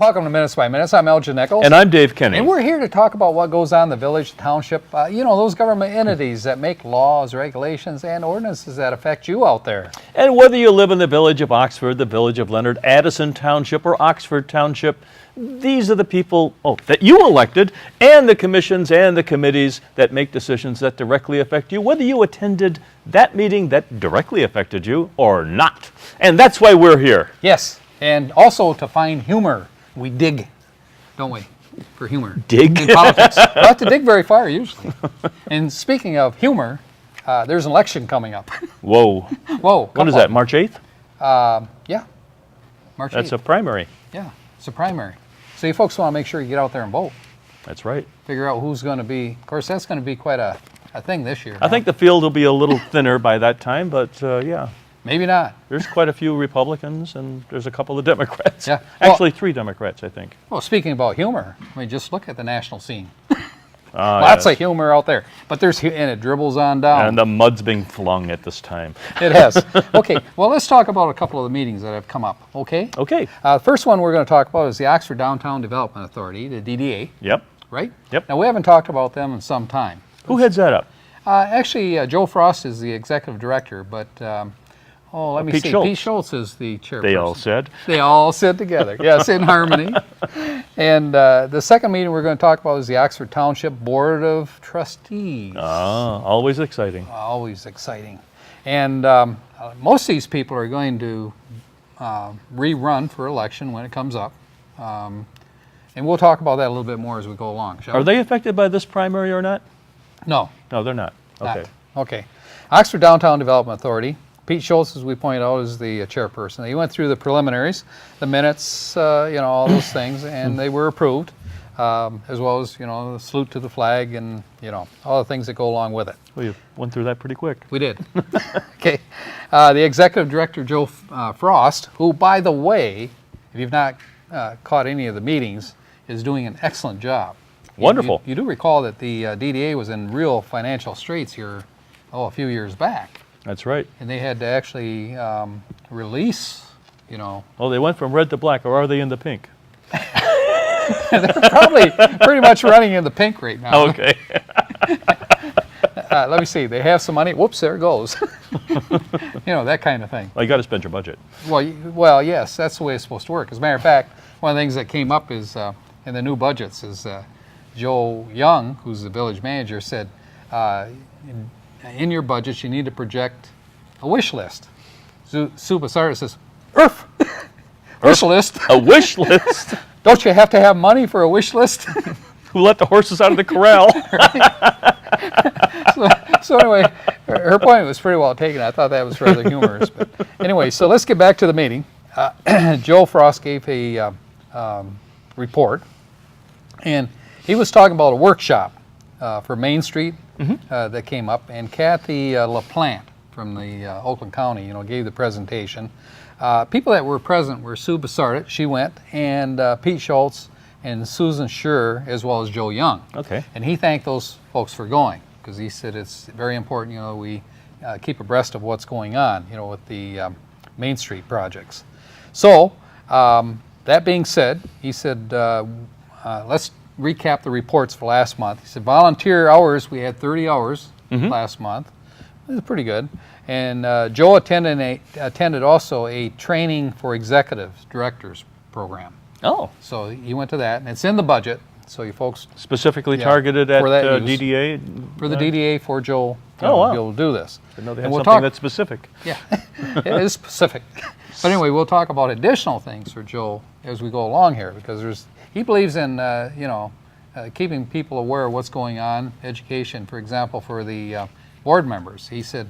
Welcome to Minutes by Minutes. I'm Elgin Nichols. And I'm Dave Kenny. And we're here to talk about what goes on in the village, township, those government entities that make laws, regulations, and ordinances that affect you out there. And whether you live in the village of Oxford, the village of Leonard, Addison Township, or Oxford Township, these are the people that you elected, and the commissions and the committees that make decisions that directly affect you, whether you attended that meeting that directly affected you or not. And that's why we're here. Yes, and also to find humor. We dig, don't we, for humor. Dig? In politics. We don't have to dig very far, usually. And speaking of humor, there's an election coming up. Whoa. Whoa. When is that, March 8th? Yeah, March 8th. That's a primary. Yeah, it's a primary. So you folks want to make sure you get out there and vote. That's right. Figure out who's going to be, of course, that's going to be quite a thing this year. I think the field will be a little thinner by that time, but yeah. Maybe not. There's quite a few Republicans, and there's a couple of Democrats. Yeah. Actually, 3 Democrats, I think. Well, speaking about humor, I mean, just look at the national scene. Yes. Lots of humor out there. But and it dribbles on down. And the mud's being flung at this time. It has. Okay, well, let's talk about a couple of the meetings that have come up, okay? Okay. The first one we're going to talk about is the Oxford Downtown Development Authority, the DDA, Yep. right? Yep. Now, we haven't talked about them in some time. Who heads that up? Actually, Joe Frost is the executive director, but... let me Pete see. Schultz. Pete Schultz is the chairperson. They all said. They all sit together. Yes, in harmony. And the second meeting we're going to talk about is the Oxford Township Board of Trustees. Always exciting. Always exciting. And most of these people are going to rerun for election when it comes up. And we'll talk about that a little bit more as we go along, shall we? Are they affected by this primary or not? No. No, they're not. Okay. Not. Okay. Oxford Downtown Development Authority. Pete Schultz, as we pointed out, is the chairperson. He went through the preliminaries, the minutes, all those things, and they were approved, as well as, the salute to the flag and, all the things that go along with it. Well, you went through that pretty quick. We did. Okay. The executive director, Joe Frost, who, by the way, if you've not caught any of the meetings, is doing an excellent job. Wonderful. You do recall that the DDA was in real financial straits here, a few years back. That's right. And they had to actually release, Oh, they went from red to black, or are they in the pink? They're probably pretty much running in the pink right now. Okay. Let me see. They have some money. Whoops, there it goes. That kind of thing. Well, you got to spend your budget. Well, yes, that's the way it's supposed to work. As a matter of fact, one of the things that came up is in the new budgets is Joe Young, who's the village manager, said, in your budgets, you need to project a wish list. Sue Bassara says, wish list. A wish list? Don't you have to have money for a wish list? Who let the horses out of the corral? So anyway, her point was pretty well taken. I thought that was rather humorous. But anyway, so let's get back to the meeting. Joe Frost gave a report, and he was talking about a workshop for Main Street that came up, and Kathy LaPlante from the Oakland County, gave the presentation. People that were present were Sue Bassara, she went, and Pete Schultz and Susan Schur, as well as Joe Young. Okay. And he thanked those folks for going, because he said it's very important, we keep abreast of what's going on, with the Main Street projects. So, that being said, he said, let's recap the reports for last month. He said volunteer hours, we had 30 hours last month. It was pretty good. And Joe attended also a training for executives, directors program. Oh. So he went to that, and it's in the budget. So you folks... Specifically targeted at for that use. DDA? For the DDA, for Joe to wow. be able to do this. I know they have something that's specific. Yeah, it is specific. But anyway, we'll talk about additional things for Joe as we go along here, because he believes in, keeping people aware of what's going on, education, for example, for the board members. He said,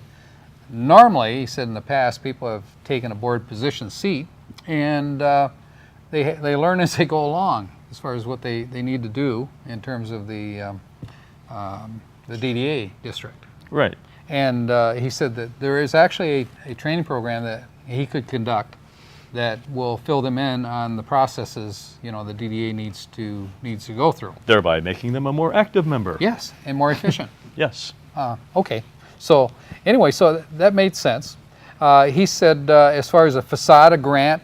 normally, in the past, people have taken a board position seat, and they learn as they go along as far as what they need to do in terms of the DDA district. Right. And he said that there is actually a training program that he could conduct that will fill them in on the processes, the DDA needs to go through. Thereby making them a more active member. Yes, and more efficient. Yes. Okay. So anyway, so that made sense. He said as far as a facade grant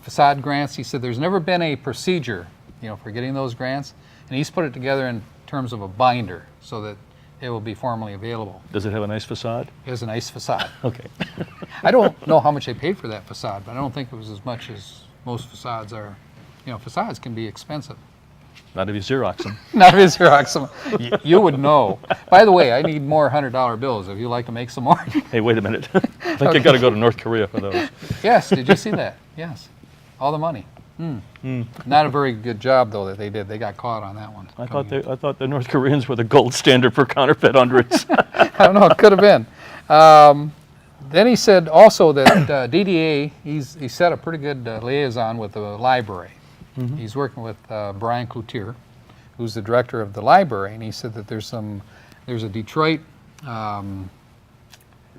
facade grants. He said there's never been a procedure, for getting those grants, and he's put it together in terms of a binder so that it will be formally available. Does it have a nice facade? It has a nice facade. Okay. I don't know how much they paid for that facade, but I don't think it was as much as most facades are. Facades can be expensive. Not if you Xerox them. Not if you Xerox them. You would know. By the way, I need more $100 bills. If you'd like to make some more. Hey, wait a minute. I think you got to go to North Korea for those. Yes, did you see that? Yes. All the money. Not a very good job, though, that they did. They got caught on that one. I thought the North Koreans were the gold standard for counterfeit hundreds. I don't know. It could have been. Then he said also that DDA, he set a pretty good liaison with the library. He's working with Brian Cloutier, who's the director of the library, and he said that there's a Detroit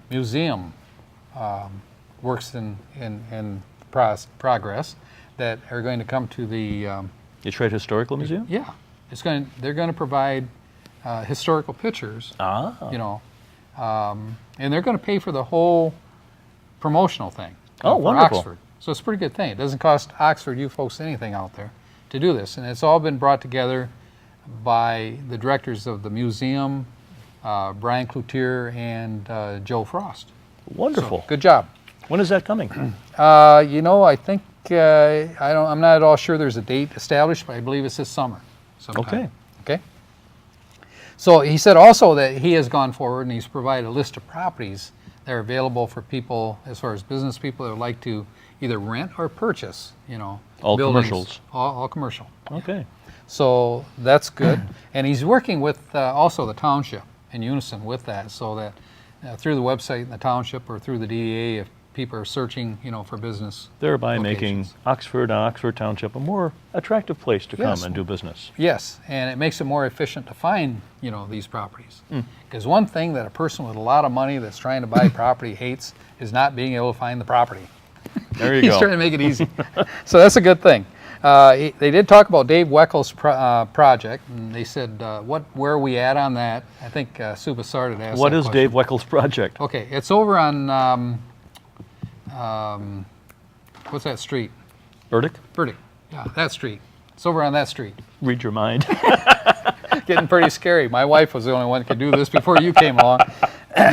museum works in progress that are going to come to the Detroit Historical Museum? Yeah, they're going to provide historical pictures. And they're going to pay for the whole promotional thing. Oh, for wonderful. Oxford. So it's a pretty good thing. It doesn't cost Oxford, you folks, anything out there to do this. And it's all been brought together by the directors of the museum, Brian Cloutier and Joe Frost. Wonderful. So, good job. When is that coming? I think, I'm not at all sure there's a date established, but I believe it's this summer sometime. Okay. So he said also that he has gone forward and he's provided a list of properties that are available for people, as far as business people that would like to either rent or purchase, All buildings. commercials. All commercial. Okay. So that's good. And he's working with also the township in unison with that, so that through the website in the township or through the DEA, if people are searching, for business. Thereby making locations. Oxford and Oxford Township a more attractive place to Yes. come and do business. Yes, and it makes it more efficient to find, these properties. Because one thing that a person with a lot of money that's trying to buy property hates is not being able to find the property. There you He's go. trying to make it easy. So that's a good thing. They did talk about Dave Weckel's project, and they said, where are we at on that? I think Sue Bassard had asked What that is question. Dave Weckel's project? Okay, it's over on, what's that street? Burdick? Burdick. Yeah, that street. It's over on that street. Read your mind. Getting pretty scary. My wife was the only one that could do this before you came along.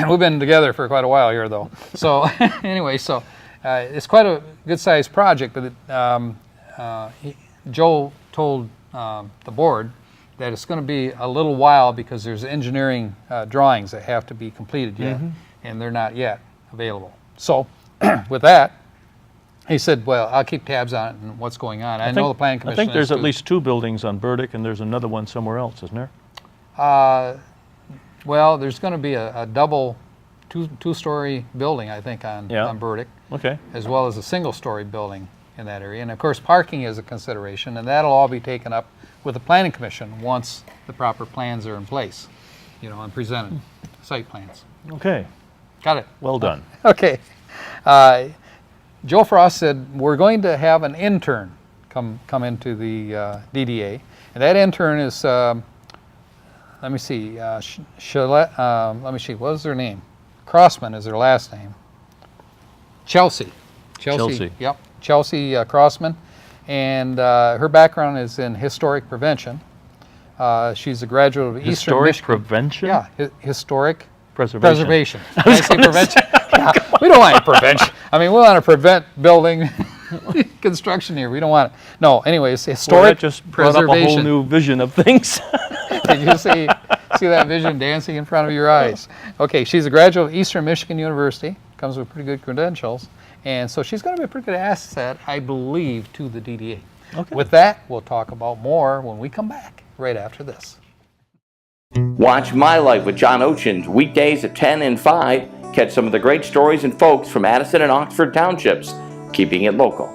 We've been together for quite a while here, though. So anyway, it's quite a good-sized project, but Joe told the board that it's going to be a little while because there's engineering drawings that have to be completed yet, and they're not yet available. So with that, he said, well, I'll keep tabs on it and what's going on. I know the planning commission I think there's is at least 2 buildings on Burdick, and there's another one somewhere else, isn't there? Well, there's going to be a double two-story building, I think, on Burdick, Okay. as well as a single-story building in that area. And of course, parking is a consideration, and that'll all be taken up with the planning commission once the proper plans are in place, and presented, site plans. Okay. Got it? Well done. Okay. Joe Frost said, we're going to have an intern come into the DDA, and that intern is, let me see, let me see, what was their name? Crossman is their last name. Chelsea. Chelsea. Yep, Chelsea Crossman, and her background is in historic prevention. She's a graduate of Eastern Historic Michigan. prevention? Yeah, historic Preservation. preservation. Did I say prevention? Yeah, we don't want to prevention. I mean, we want to prevent building construction here. We don't want it. No, anyways, Well, historic that just brought up a whole preservation. new vision of things. Did you see that vision dancing in front of your eyes? Okay, she's a graduate of Eastern Michigan University, comes with pretty good credentials, and so she's going to be a pretty good asset, I believe, to the DDA. Okay. With that, we'll talk about more when we come back, right after this. Watch My Life with John Oceans weekdays at 10 and 5. Catch some of the great stories and folks from Addison and Oxford Townships, keeping it local.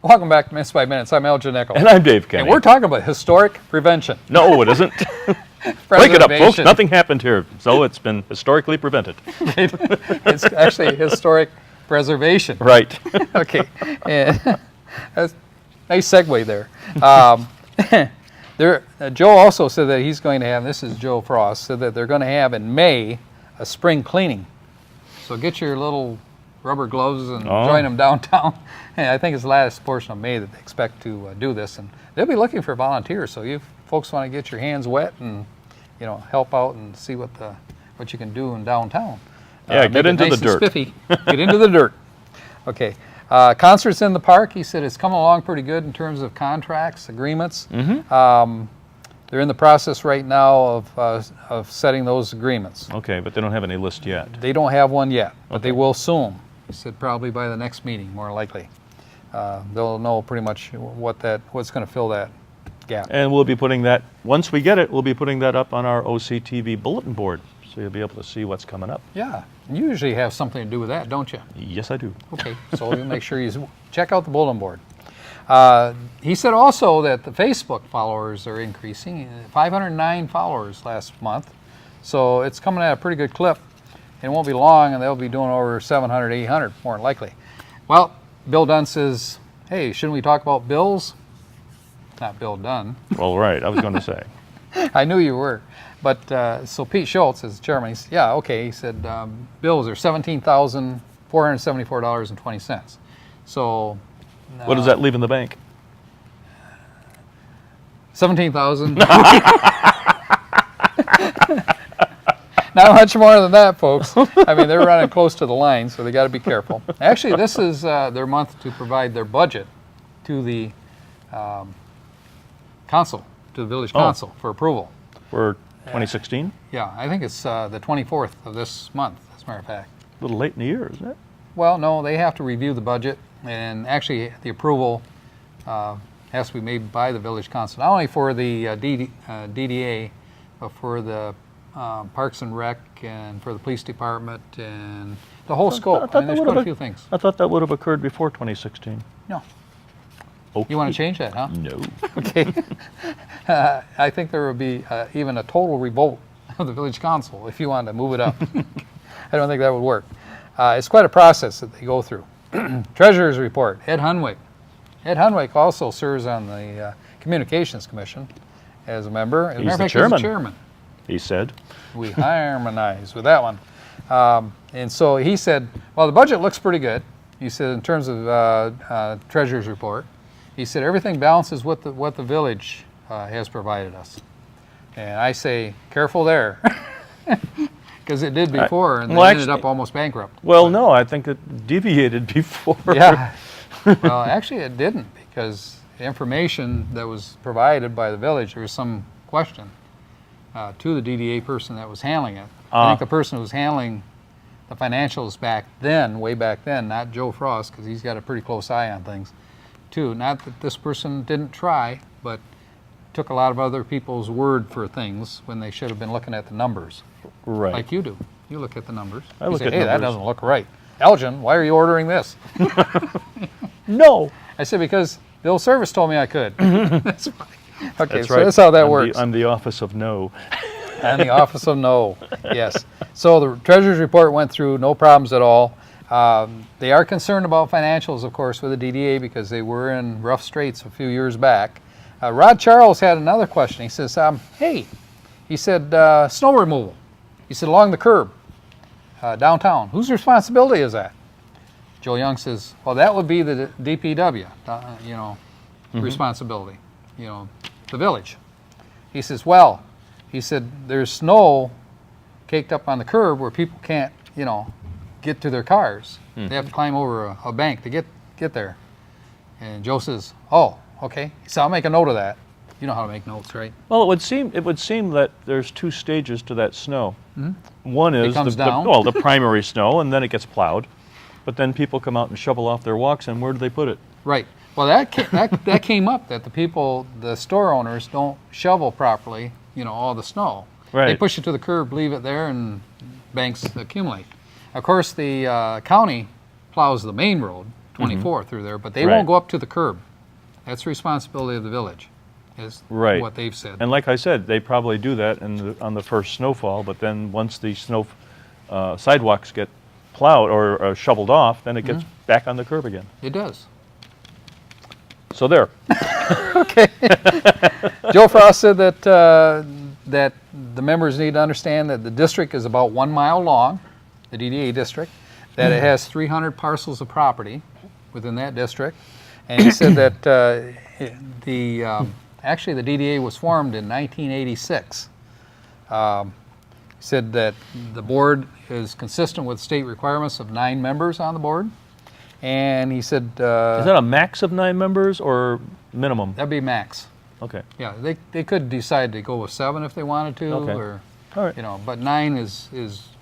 Welcome back to Minutes by Minutes. I'm Elgin Nichols. And I'm Dave Kenny. And we're talking about historic prevention. No, it isn't. Wake it up, folks. Nothing happened here, so it's been historically prevented. It's actually historic preservation. Right. Okay. And that's nice segue there. Joe also said that he's going to have, this is Joe Frost, said that they're going to have in May a spring cleaning. So get your little rubber gloves and join them downtown. And I think it's the last portion of May that they expect to do this. And they'll be looking for volunteers. So you folks want to get your hands wet and help out and see what you can do in downtown. Yeah, get into nice the dirt. And spiffy. Get into the dirt. Okay. Concerts in the park, he said it's coming along pretty good in terms of contracts, agreements. Mm-hmm. They're in the process right now of setting those agreements. Okay, but they don't have any list yet. They don't have one yet, but they will soon. He said probably by the next meeting, more likely. They'll know pretty much what's going to fill that gap. And we'll be putting that, once we get it, we'll be putting that up on our OCTV bulletin board, so you'll be able to see what's coming up. Yeah, you usually have something to do with that, don't you? Yes, I do. Okay, so you make sure you check out the bulletin board. He said also that the Facebook followers are increasing, 509 followers last month. So it's coming at a pretty good clip. It won't be long, and they'll be doing over 700, 800, more than likely. Well, Bill Dunn says, hey, shouldn't we talk about bills? Not Bill Dunn. Well, right, I was going to say. I knew you were. But so Pete Schultz, as chairman, he said, yeah, okay. He said bills are $17,474.20. So What does that leave in the bank? 17,000. Not much more than that, folks. I mean, they're running close to the line, so they got to be careful. Actually, this is their month to provide their budget to the council, to the village council for approval. For 2016? Yeah, I think it's the 24th of this month, as a matter of fact. A little late in the year, isn't it? Well, no, they have to review the budget, and actually the approval has to be made by the village council, not only for the DDA, but for the Parks and Rec and for the police department and the whole scope. I mean, there's quite a few things. I thought that would have occurred before 2016. No. Okay. You want to change that, huh? No. Okay. I think there would be even a total revolt of the village council if you wanted to move it up. I don't think that would work. It's quite a process that they go through. Treasurer's report, Ed Hunwick. Ed Hunwick also serves on the Communications Commission as a member. As a He's matter of the fact, chairman. He's the chairman. He said. We harmonize with that one. And so he said, well, the budget looks pretty good. He said in terms of Treasurer's report, he said everything balances what the village has provided us. And I say, careful there. Because it did before, and they ended up almost bankrupt. Well, no, I think it deviated before. Yeah. Well, actually it didn't, because the information that was provided by the village, there was some question to the DDA person that was handling it. I think the person who was handling the financials way back then, not Joe Frost, because he's got a pretty close eye on things, too. Not that this person didn't try, but took a lot of other people's word for things when they should have been looking at the numbers. Right. Like you do. You look at the numbers. I You look say, at hey, that numbers. doesn't look right. Elgin, why are you ordering this? No. I said, because Bill Service told me I could. That's why. Okay, That's so right. that's how that works. I'm the office of no. And the Office of No, yes. So the Treasurer's report went through, no problems at all. They are concerned about financials, of course, with the DDA because they were in rough straits a few years back. Rod Charles had another question. He says, hey, he said, snow removal. He said, along the curb, downtown. Whose responsibility is that? Joe Young says, well, that would be the DPW, responsibility, the village. He says, well, he said, there's snow caked up on the curb where people can't, get to their cars. They have to climb over a bank to get there. And Joe says, oh, okay. So I'll make a note of that. You know how to make notes, right? Well, it would seem that there's two stages to that snow. Mm-hmm. One is comes down. the primary snow, and then it gets plowed. But then people come out and shovel off their walks, and where do they put it? Right. Well, that came up, that the store owners don't shovel properly, all the snow. Right. They push it to the curb, leave it there, and banks accumulate. Of course, the county plows the main road, 24 through there, but they Right. won't go up to the curb. That's the responsibility of the village, is Right. what they've said. And like I said, they probably do that on the first snowfall, but then once the sidewalks get plowed or shoveled off, then it gets back on the curb again. It does. So there. Joe Frost said that that the members need to understand that the district is about 1 mile long, the DDA district, that it has 300 parcels of property within that district, and he said that actually the DDA was formed in 1986. He said that the board is consistent with state requirements of 9 members on the board, and he said Is that a max of 9 members or minimum? that'd be max. Okay. Yeah, they could decide to go with 7 if they wanted to, Okay. or All right. but 9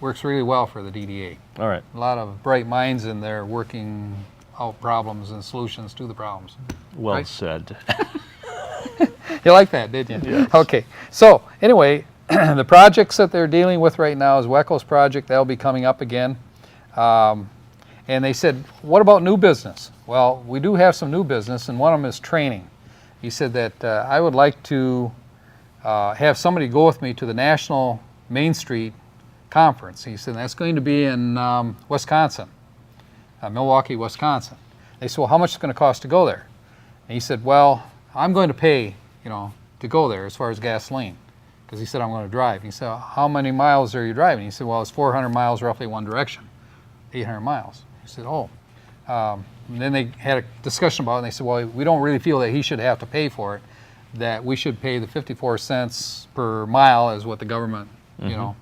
works really well for the DDA. All right. A lot of bright minds in there working out problems and solutions to the problems. Well Right. said. You like that, did you? Yes. Okay. So anyway, the projects that they're dealing with right now is Wecco's project. That'll be coming up again. And they said, what about new business? Well, we do have some new business, and one of them is training. He said that I would like to have somebody go with me to the National Main Street Conference. He said that's going to be in Wisconsin, Milwaukee, Wisconsin. They said, well, how much is it going to cost to go there? And he said, well, I'm going to pay, to go there as far as gasoline, because he said I'm going to drive. He said, how many miles are you driving? He said, well, it's 400 miles roughly one direction, 800 miles. He said, oh. And then they had a discussion about it, and they said, well, we don't really feel that he should have to pay for it, that we should pay the 54 cents per mile is what the government, what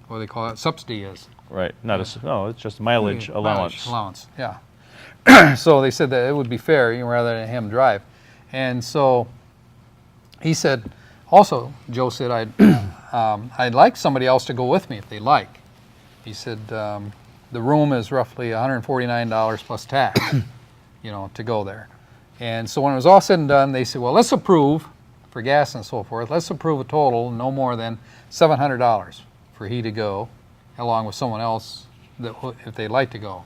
do they call it, subsidy is. Right. Not it's just mileage allowance. Allowance, yeah. So they said that it would be fair rather than him drive. And so he said, also, Joe said, I'd like somebody else to go with me if they like. He said, the room is roughly $149 plus tax, to go there. And so when it was all said and done, they said, well, let's approve, for gas and so forth, let's approve a total no more than $700 for he to go, along with someone else if they'd like to go.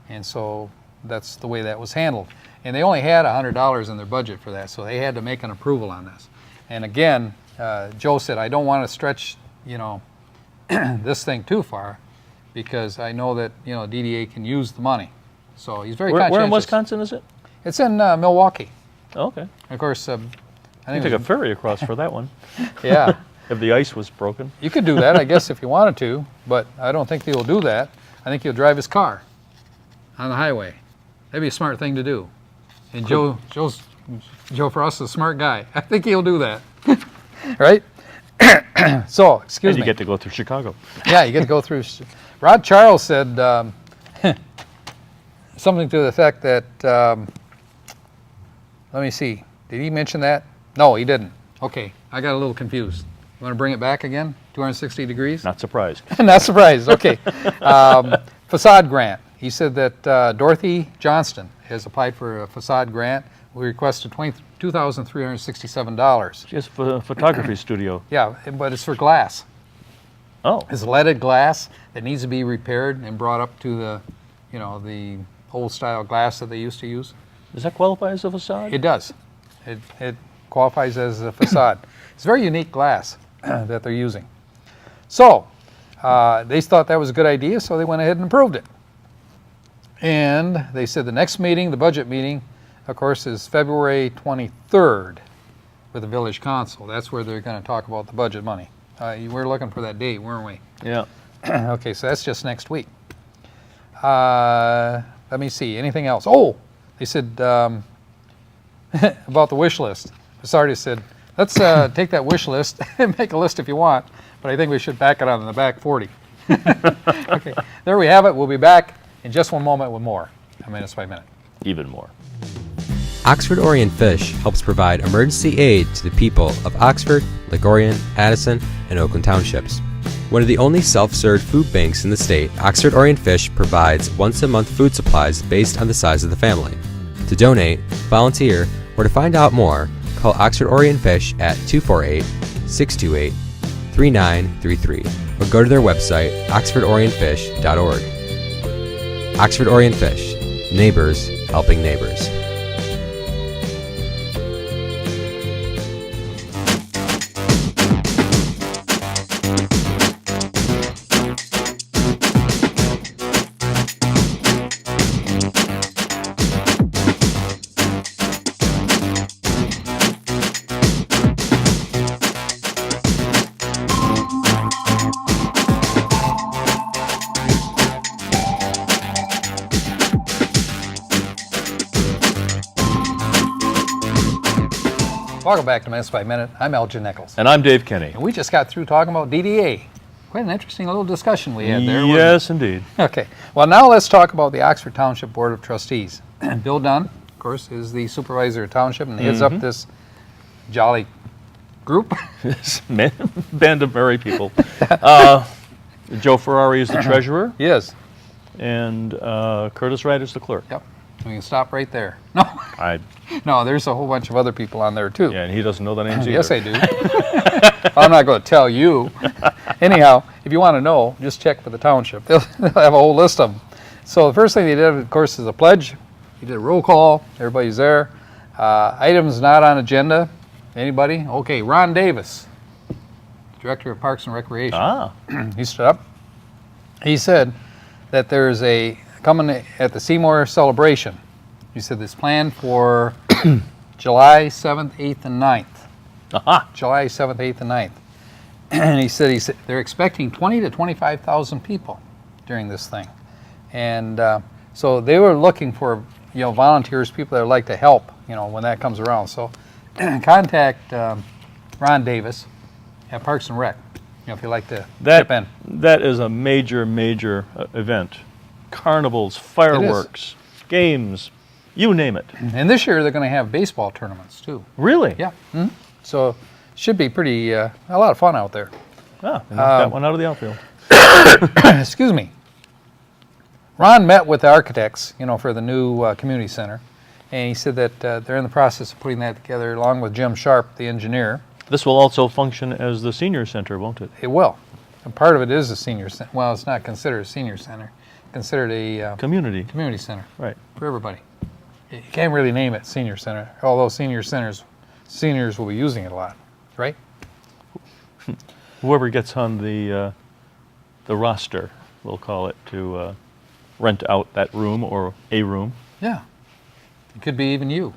And so that's the way that was handled. And they only had $100 in their budget for that, so they had to make an approval on this. And again, Joe said, I don't want to stretch, this thing too far, because I know that, DDA can use the money. So he's very conscientious. Where in Wisconsin is it? It's in Milwaukee. Oh, okay. And of course, I You think took a ferry across for that one. yeah, If the ice was broken. you could do that, I guess, if you wanted to, but I don't think he'll do that. I think he'll drive his car on the highway. That'd be a smart thing to do. And Joe Frost is a smart guy. I think he'll do that. Right? So, excuse And you me. get to go through Chicago. Yeah, you get to go through. Rod Charles said something to the effect that, let me see, did he mention that? No, he didn't. Okay, I got a little confused. You want to bring it back again? 260 degrees? Not surprised. Not surprised, okay. Facade grant. He said that Dorothy Johnston has applied for a facade grant. We requested $2,367. Just for a photography studio. Yeah, but it's for glass. Oh. It's leaded glass that needs to be repaired and brought up to the, the old style glass that they used to use. Does that qualify as a facade? It does. It qualifies as a facade. It's very unique glass that they're using. So they thought that was a good idea, so they went ahead and approved it. And they said the next meeting, the budget meeting, of course, is February 23rd with the village council. That's where they're going to talk about the budget money. You were looking for that date, weren't we? Yeah. Okay, so that's just next week. Let me see, anything else? Oh, they said about the wish list. Sardi said, let's take that wish list and make a list if you want, but I think we should back it on the back 40. Okay, there we have it. We'll be back in just one moment with more, Minutes by Minute. Even more. Oxford Orient Fish helps provide emergency aid to the people of Oxford, Ligorian, Addison, and Oakland Townships. One of the only self-served food banks in the state, Oxford Orient Fish provides once-a-month food supplies based on the size of the family. To donate, volunteer, or to find out more, call Oxford Orient Fish at 248-628-3933 or go to their website, oxfordorientfish.org. Oxford Orient Fish, Neighbors helping neighbors. Welcome back to Minutes by Minute. I'm Elgin Nichols. And I'm Dave Kenny. And we just got through talking about DDA. Quite an interesting little discussion we had there. wasn't it? Yes, indeed. Okay. Well, now let's talk about the Oxford Township Board of Trustees. Bill Dunn, of course, is the supervisor of township and heads up this jolly group. This band of merry people. Joe Ferrari is the treasurer, Yes. and Curtis Wright is the clerk. Yep. We can stop right there. No, no, there's a whole bunch of other people on there too. Yeah, and he doesn't know the names either. Yes, I do. I'm not going to tell you. Anyhow, if you want to know, just check for the township. They'll have a whole list of them. So the first thing they did, of course, is a pledge. He did a roll call. Everybody's there. Items not on agenda. Anybody? Okay, Ron Davis, Director of Parks and Recreation. Ah, He stood up. He said that there's a coming at the Seymour celebration. He said this planned for July 7th, 8th, and 9th. aha. July 7th, 8th, and 9th. And he said they're expecting 20 to 25,000 people during this thing. And so they were looking for, volunteers, people that would like to help, when that comes around. So contact Ron Davis at Parks and Rec, if you'd like to chip in. That is a major, major event. Carnivals, fireworks, games, you name it. And this year they're going to have baseball tournaments too. Really? Yeah. So should be pretty a lot of fun out there. Ah, they knocked that one out of the outfield. Excuse me. Ron met with the architects, for the new community center, and he said that they're in the process of putting that together along with Jim Sharp, the engineer. This will also function as the senior center, won't it? It will. And part of it is a senior center. Well, it's not considered a senior center. Considered a Community. community center Right. for everybody. You can't really name it senior center, although seniors will be using it a lot, right? Whoever gets on the roster, we'll call it, to rent out that room or a room. Yeah. It could be even you.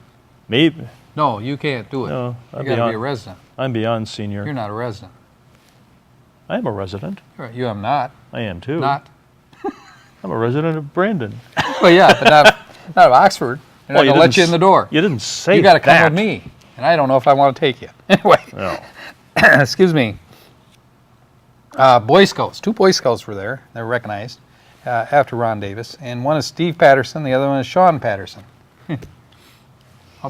Maybe. No, you can't do it. No, You got to be a resident. I'm beyond senior. You're not a resident. I am a resident. You am not. I am too. Not. I'm a resident of Brandon. Well, yeah, but not of Oxford. They're not going to let you in the door. You didn't say You got to come that. with me, and I don't know if I want to take you. Anyway, No. excuse me. Boy Scouts. 2 Boy Scouts were there. They were recognized after Ron Davis, and one is Steve Patterson. The other one is Sean Patterson.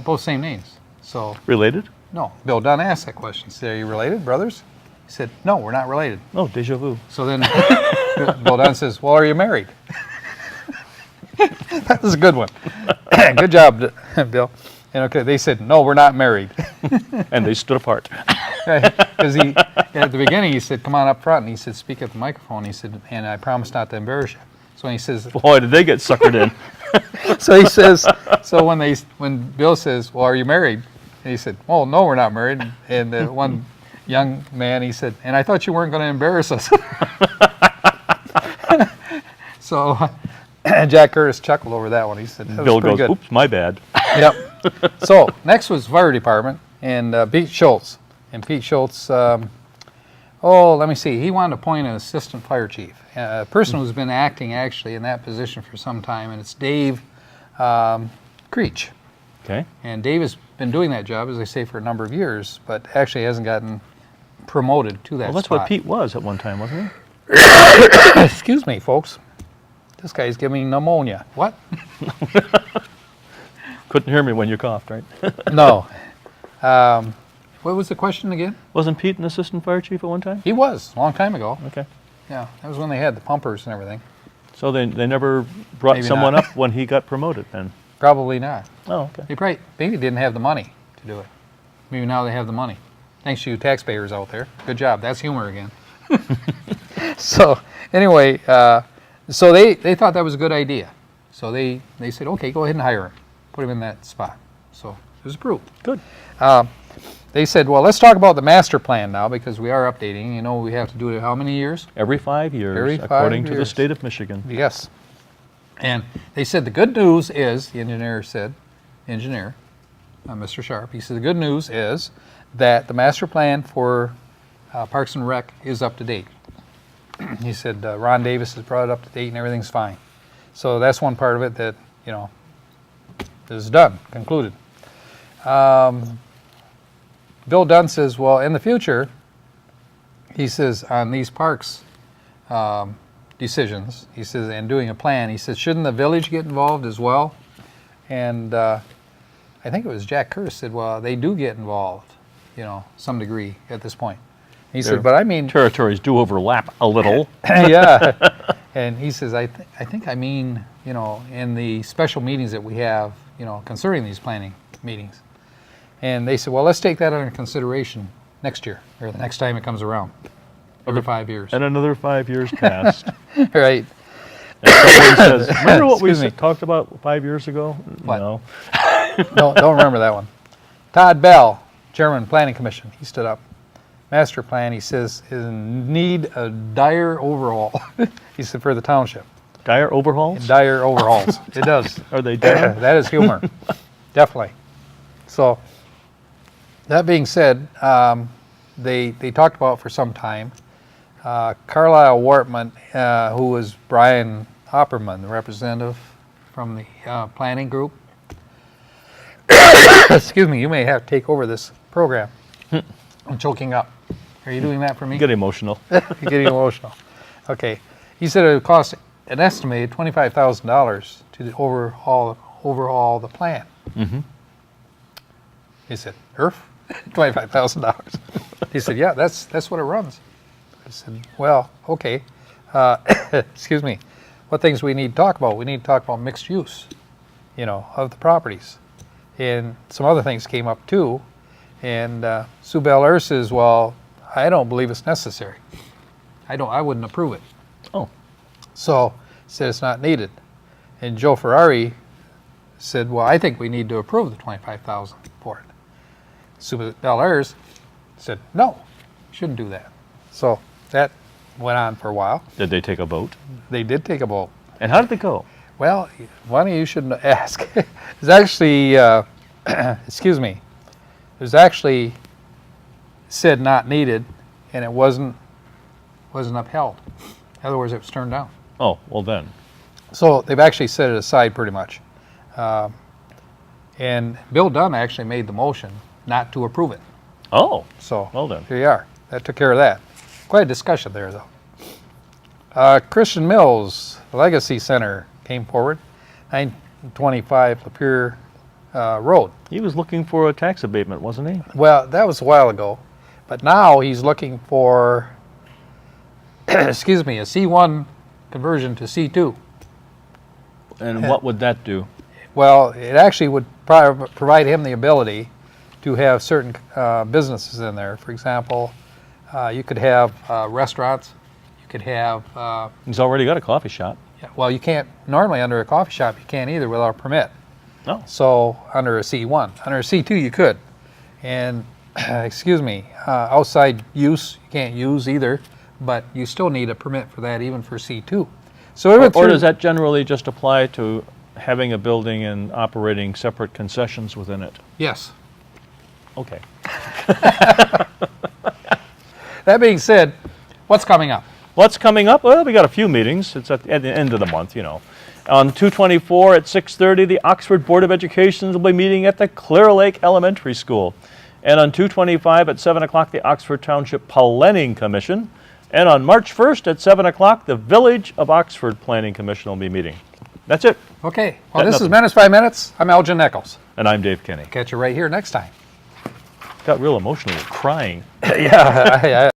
Both same names. So Related? no. Bill Dunn asked that question. He said, "Are you related, brothers?" He said, "No, we're not related." Oh, deja vu. So then Bill Dunn says, "Well, are you married?" That was a good one. Good job, Bill. And okay, they said, "No, we're not married." And they stood apart. Because at the beginning, he said, "Come on up front." And he said, "Speak at the microphone." He said, "And I promise not to embarrass you." So he says, Boy, did they get suckered in. so he says, so when Bill says, "Well, are you married?" And he said, "Well, no, we're not married." And the one young man, he said, "And I thought you weren't going to embarrass us." So Jack Curtis chuckled over that one. He said, that was Bill pretty goes, good. oops, my bad. Yep. So next was fire department and Pete Schultz. And Pete Schultz, let me see. He wanted to appoint an assistant fire chief, a person who's been acting actually in that position for some time, and it's Dave Creech. Okay. And Dave has been doing that job, as I say, for a number of years, but actually hasn't gotten promoted to that Well, that's spot. what Pete was at one time, wasn't he? Excuse me, folks. This guy's giving me pneumonia. What? Couldn't hear me when you coughed, right? No. What was the question again? Wasn't Pete an assistant fire chief at one time? He was, a long time ago. Okay. Yeah, that was when they had the pumpers and everything. So they never brought Maybe someone not. up when he got promoted then? Probably not. Oh, okay. They probably maybe didn't have the money to do it. Maybe now they have the money. Thanks to you taxpayers out there. Good job. That's humor again. So anyway, so they thought that was a good idea. So they said, okay, go ahead and hire him. Put him in that spot. So it was approved. Good. They said, well, let's talk about the master plan now because we are updating. You know, we have to do it how many years? Every 5 years, Every 5 according to the years. state of Michigan. Yes. And they said the good news is, the engineer said, Mr. Sharp, he said the good news is that the master plan for Parks and Rec is up to date. He said Ron Davis has brought it up to date and everything's fine. So that's one part of it that, you know, is done, concluded. Bill Dunn says, well, in the future, he says, on these parks decisions, he says, and doing a plan, he says, shouldn't the village get involved as well? And I think it was Jack Curtis said, well, they do get involved, you know, some degree at this point. He said, but I mean, Territories do overlap a little. yeah. And he says, I think I mean, you know, in the special meetings that we have, you know, concerning these planning meetings. And they said, well, let's take that under consideration next year, or the next time it comes around, every 5 years. And another 5 years passed. Right. And somebody says, remember what we Excuse me. talked about 5 years ago? What? No. Don't remember that one. Todd Bell, Chairman, Planning Commission, he stood up. Master plan, he says, is in need a dire overhaul. He said for the township. Dire overhauls? Dire overhauls. It does. Are they dire? That is humor. Definitely. So, that being said, they talked about for some time. Carlisle Wortman, who was Brian Hopperman, the representative from the planning group. Excuse me, you may have to take over this program. I'm choking up. Are you doing that for me? Get emotional. You're getting emotional. Okay. He said it would cost an estimated $25,000 to overhaul the plan. Mm-hmm. He said, "Earth, $25,000." He said, "Yeah, that's what it runs." I said, "Well, okay. Excuse me. What things we need to talk about? We need to talk about mixed use, you know, of the properties, and some other things came up too." And Sue Bell says, "Well, I don't believe it's necessary. I wouldn't approve it." Oh. So said it's not needed. And Joe Ferrari said, "Well, I think we need to approve the $25,000 for it." Sue Bell said, "No, shouldn't do that." So that went on for a while. Did they take a vote? They did take a vote. And how did it go? Well, one of you should ask. It's actually, excuse me, it was actually said not needed, and it wasn't upheld. In other words, it was turned down. Oh, well then. So they've actually set it aside pretty much. And Bill Dunn actually made the motion not to approve it. Oh, So well then. here you are. That took care of that. Quite a discussion there, though. Christian Mills Legacy Center came forward, 925 Lapeer Road. He was looking for a tax abatement, wasn't he? Well, that was a while ago, but now he's looking for, excuse me, a C1 conversion to C2. And what would that do? Well, it actually would provide him the ability to have certain businesses in there. For example, you could have restaurants. You could have, He's already got a coffee shop. well, you can't, normally under a coffee shop, you can't either without a permit. Oh. So under a C1. Under a C2, you could. And, excuse me, outside use, you can't use either, but you still need a permit for that even for C2. So it went Or through- does that generally just apply to having a building and operating separate concessions within it? Yes. Okay. That being said, what's coming up? What's coming up? Well, we got a few meetings. It's at the end of the month, you know. On 2/24 at 6:30, the Oxford Board of Education will be meeting at the Clear Lake Elementary School. And on 2/25 at 7 o'clock, the Oxford Township Planning Commission. And on March 1st at 7 o'clock, the Village of Oxford Planning Commission will be meeting. That's it. Okay. Well, Got this nothing. is Minutes by Minutes. I'm Elgin Nichols. And I'm Dave Kenny. Catch you right here next time. Got real emotional, crying. Yeah,